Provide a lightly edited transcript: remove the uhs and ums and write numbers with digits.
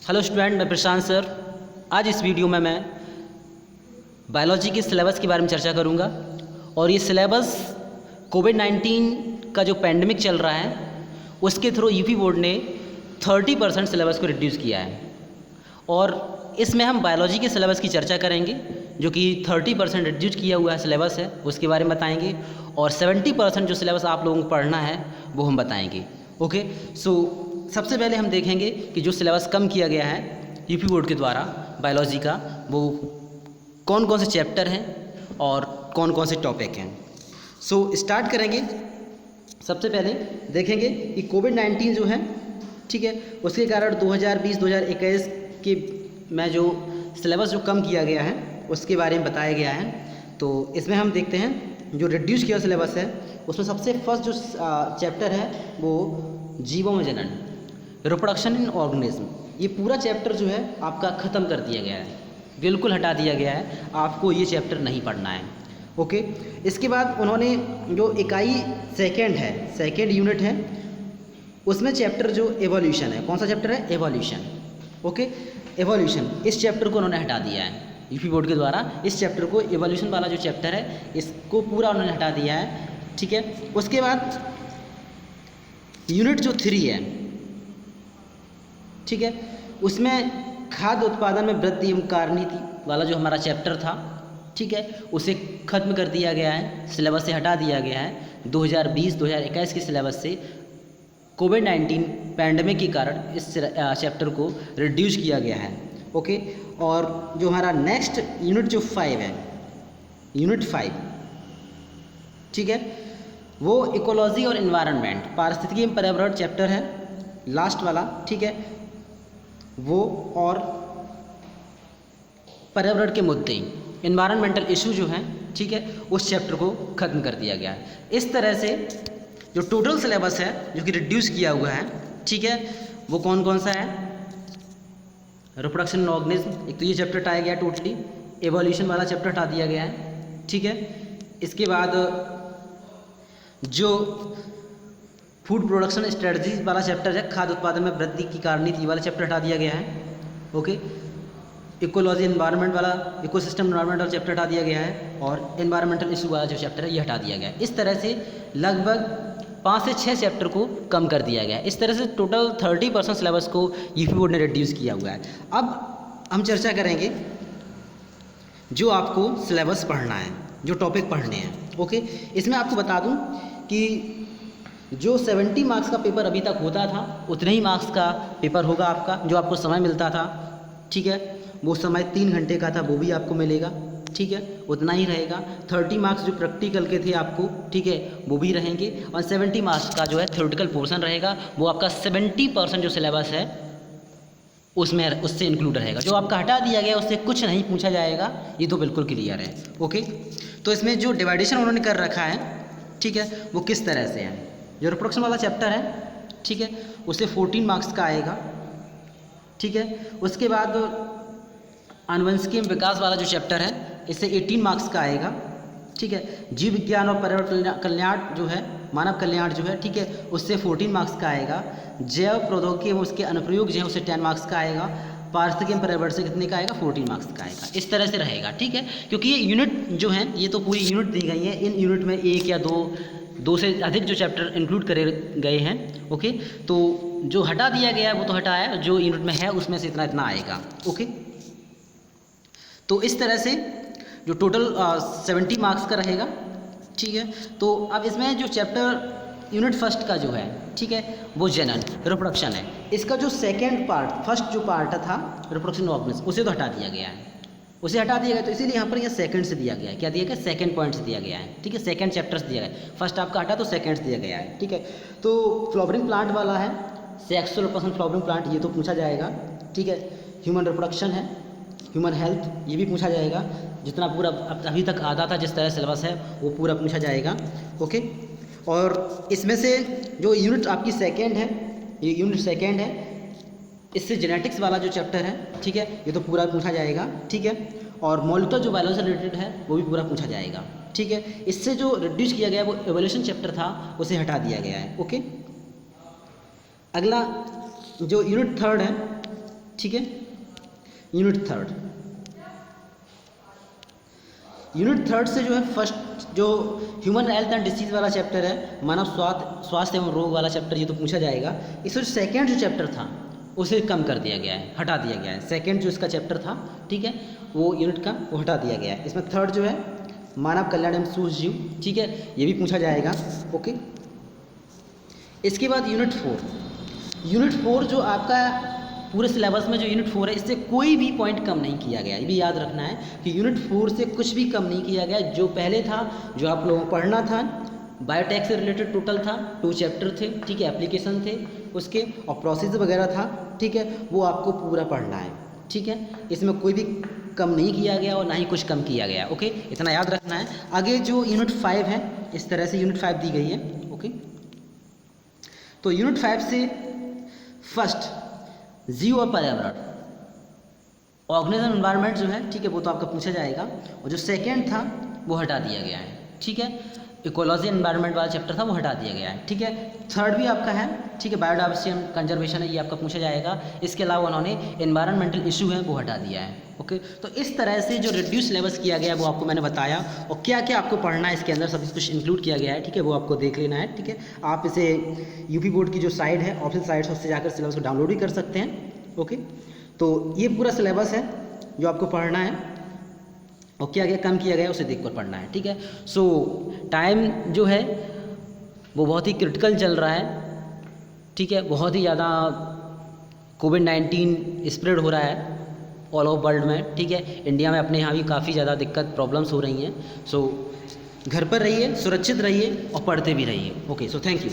Hello student, मैं प्रशांत sir. आज इस वीडियो में मैं बायोलॉजी के सिलेबस के बारे में चर्चा करूंगा। और ये सिलेबस कोविड-19 का जो पैंडमिक चल रहा है उसके थ्रू यूपी बोर्ड ने 30% सिलेबस को रिड्यूस किया है। और इसमें हम बायोलॉजी के सिलेबस की चर्चा करेंगे जो कि 30% रिड्यूस किया हुआ सिलेबस है, उसके बारे में बताएंगे। और 70% जो सिलेबस आप लोगों को पढ़ना है वो हम बताएंगे। ओके, सो सबसे पहले हम देखेंगे कि जो सिलेबस कम किया गया है यूपी बोर्ड के द्वारा बायोलॉजी का, वो कौन कौन से चैप्टर हैं और कौन कौन से टॉपिक हैं। सो स्टार्ट करेंगे। सबसे पहले देखेंगे कि कोविड-19 जो है, ठीक है, उसके कारण 2020-2021 के में जो सिलेबस जो कम किया गया है उसके बारे में बताया गया है। तो इसमें हम देखते हैं जो रिड्यूस किया सिलेबस है उसमें सबसे फर्स्ट जो चैप्टर है वो जीवों में जनन, रिप्रोडक्शन इन ऑर्गेनिज्म। ये पूरा चैप्टर जो है आपका ख़त्म कर दिया गया है, बिल्कुल हटा दिया गया है। आपको ये चैप्टर नहीं पढ़ना है। ओके, इसके बाद उन्होंने जो इकाई सेकेंड यूनिट है उसमें चैप्टर जो एवोल्यूशन है, कौन सा चैप्टर है? एवोल्यूशन। ओके, एवोल्यूशन, इस चैप्टर को उन्होंने हटा दिया है यूपी बोर्ड के द्वारा। इस चैप्टर को, एवोल्यूशन वाला जो चैप्टर है, इसको पूरा उन्होंने हटा दिया है। ठीक है, उसके बाद यूनिट जो 3 है, ठीक है, उसमें खाद्य उत्पादन में वृद्धि एवं कार्यनीति वाला जो हमारा चैप्टर था, ठीक है, उसे ख़त्म कर दिया गया है, सिलेबस से हटा दिया गया है। 2020-2021 के सिलेबस से कोविड-19 पैंडमिक के कारण इस चैप्टर को रिड्यूस किया गया है। ओके, और जो हमारा नेक्स्ट यूनिट जो 5 है, यूनिट 5, ठीक है, वो इकोलॉजी और एनवायरनमेंट, पारिस्थितिकी एवं पर्यावरण चैप्टर है, लास्ट वाला। ठीक है, वो और पर्यावरण के मुद्दे, एनवायरनमेंटल इशू जो हैं, ठीक है, उस चैप्टर को ख़त्म कर दिया गया है। इस तरह से जो टोटल सिलेबस है जो कि रिड्यूस किया हुआ है, ठीक है, वो कौन कौन सा है? रिप्रोडक्शन ऑर्गेनिज्म, एक तो ये चैप्टर हटाया गया टोटली, एवोल्यूशन वाला चैप्टर हटा दिया गया है। ठीक है, इसके बाद जो फूड प्रोडक्शन स्ट्रेटजीज वाला चैप्टर है, खाद्य उत्पादन में वृद्धि की कार्यनीति वाला चैप्टर हटा दिया गया है। ओके, इकोलॉजी एनवायरनमेंट वाला, इकोसिस्टम एनवायरनमेंट वाला चैप्टर हटा दिया गया है। और एनवायरमेंटल इशू वाला जो चैप्टर है ये हटा दिया गया है। इस तरह से लगभग 5 से 6 चैप्टर को कम कर दिया गया है। इस तरह से टोटल 30% सिलेबस को यूपी बोर्ड ने रिड्यूस किया हुआ है। अब हम चर्चा करेंगे जो आपको सिलेबस पढ़ना है, जो टॉपिक पढ़ने हैं। ओके, इसमें आपको बता दूं कि जो 70 मार्क्स का पेपर अभी तक होता था उतने ही मार्क्स का पेपर होगा आपका। जो आपको समय मिलता था, ठीक है, वो समय 3 घंटे का था, वो भी आपको मिलेगा। ठीक है, उतना ही रहेगा। 30 मार्क्स जो प्रैक्टिकल के थे आपको, ठीक है, वो भी रहेंगे। और 70 मार्क्स का जो है थ्योरेटिकल पोर्शन रहेगा, वो आपका 70% जो सिलेबस है उसमें उससे इंक्लूड रहेगा। जो आपका हटा दिया गया उससे कुछ नहीं पूछा जाएगा, ये तो बिल्कुल क्लियर है। ओके, तो इसमें जो डिवाइडेशन उन्होंने कर रखा है, ठीक है, वो किस तरह से है? जो रिप्रोडक्शन वाला चैप्टर है, ठीक है, उसे 14 मार्क्स का आएगा। ठीक है, उसके बाद आनुवंशिकी एवं विकास वाला जो चैप्टर है, इससे 18 मार्क्स का आएगा। ठीक है, जीव विज्ञान और पर्यावरण कल्याण जो है, मानव कल्याण जो है, ठीक है, उससे 14 मार्क्स का आएगा। जैव प्रौद्योगिकी एवं उसके अनुप्रयोग जो है उससे 10 मार्क्स का आएगा। पारिस्थितिकी एवं पर्यावरण से कितने का आएगा? 14 मार्क्स का आएगा। इस तरह से रहेगा। ठीक है, क्योंकि ये यूनिट जो हैं ये तो पूरी यूनिट दी गई है, इन यूनिट में 1 या 2 से अधिक जो चैप्टर इंक्लूड करे गए हैं। ओके, तो जो हटा दिया गया वो तो हटाया, जो यूनिट में है उसमें से इतना इतना आएगा। ओके, तो इस तरह से जो टोटल 70 मार्क्स का रहेगा। ठीक है, तो अब इसमें जो चैप्टर यूनिट फर्स्ट का जो है, ठीक है, वो जनन, रिप्रोडक्शन है। इसका जो सेकेंड पार्ट, फर्स्ट जो पार्ट था रिप्रोडक्शन ऑर्गेनिज्म, उसे तो हटा दिया गया है, उसे हटा दिया गया। तो इसीलिए यहाँ पर यह सेकंड से दिया गया है। क्या दिया गया? सेकंड पॉइंट से दिया गया है। ठीक है, सेकंड चैप्टर से दिया गया है। फर्स्ट आपका हटा तो सेकंड से दिया गया है। ठीक है, तो फ्लावरिंग प्लांट वाला है, सेक्सुअल रिप्रोडक्शन फ्लावरिंग प्लांट, ये तो पूछा जाएगा। ठीक है, ह्यूमन रिप्रोडक्शन है, ह्यूमन हेल्थ, ये भी पूछा जाएगा। जितना पूरा अभी तक आता था, जिस तरह सिलेबस है वो पूरा पूछा जाएगा। ओके, और इसमें से जो यूनिट आपकी सेकेंड है, ये यूनिट सेकेंड है, इससे जेनेटिक्स वाला जो चैप्टर है, ठीक है, ये तो पूरा पूछा जाएगा। ठीक है, और मॉलिक्यूलर जो बायोलॉजी से रिलेटेड है वो भी पूरा पूछा जाएगा। ठीक है, इससे जो रिड्यूस किया गया वो एवोल्यूशन चैप्टर था, उसे हटा दिया गया है। ओके, अगला जो यूनिट थर्ड है, ठीक है। यूनिट थर्ड से जो है फर्स्ट जो ह्यूमन हेल्थ एंड डिसीज़ वाला चैप्टर है, मानव स्वास्थ्य एवं रोग वाला चैप्टर, ये तो पूछा जाएगा। इसमें सेकेंड जो चैप्टर था उसे कम कर दिया गया है, हटा दिया गया है। सेकेंड जो इसका चैप्टर था, ठीक है, वो यूनिट का वो हटा दिया गया है। इसमें थर्ड जो है मानव कल्याण एवं सूक्ष्मजीव, ठीक है, ये भी पूछा जाएगा। ओके, इसके बाद यूनिट फोर जो आपका पूरे सिलेबस में जो यूनिट 4 है, इससे कोई भी पॉइंट कम नहीं किया गया। ये भी याद रखना है कि यूनिट 4 से कुछ भी कम नहीं किया गया। जो पहले था, जो आप लोगों को पढ़ना था, बायोटेक से रिलेटेड टोटल था, 2 चैप्टर थे, ठीक है, एप्लीकेशन थे उसके, और प्रोसेस वगैरह था, ठीक है, वो आपको पूरा पढ़ना है, ठीक है। इसमें कोई भी कम नहीं किया गया और ना ही कुछ कम किया गया। ओके, इतना याद रखना है। आगे जो यूनिट 5 है, इस तरह से यूनिट 5 दी गई है। ओके, तो यूनिट 5 से फर्स्ट जीव और पर्यावरण, ऑर्गेनिज्म एनवायरनमेंट जो है, ठीक है, वो तो आपका पूछा जाएगा। और जो सेकेंड था वो हटा दिया गया है, ठीक है। इकोलॉजी एनवायरनमेंट वाला चैप्टर था, वो हटा दिया गया है, ठीक है। थर्ड भी आपका है, ठीक है, बायोडाइवर्सिटी एंड कंजर्वेशन है, ये आपका पूछा जाएगा। इसके अलावा उन्होंने एनवायरमेंटल इशू है वो हटा दिया है। ओके, तो इस तरह से जो रिड्यूस सिलेबस किया गया है वो आपको मैंने बताया, और क्या क्या आपको पढ़ना है इसके अंदर सब कुछ इंक्लूड किया गया है, ठीक है, वो आपको देख लेना है, ठीक है। आप इसे यूपी बोर्ड की जो साइट है, ऑफिशियल साइट है, उससे जाकर सिलेबस को डाउनलोड भी कर सकते हैं। ओके, तो ये पूरा सिलेबस है जो आपको पढ़ना है, और क्या क्या कम किया गया है उसे देख कर पढ़ना है, ठीक है। सो टाइम जो है वो बहुत ही क्रिटिकल चल रहा है, ठीक है, बहुत ही ज़्यादा कोविड-19 स्प्रेड हो रहा है ऑल ओवर वर्ल्ड में, ठीक है। इंडिया में अपने यहाँ भी काफ़ी ज़्यादा दिक्कत प्रॉब्लम्स हो रही हैं। सो घर पर रहिए, सुरक्षित रहिए और पढ़ते भी रहिए। Okay, so thank you.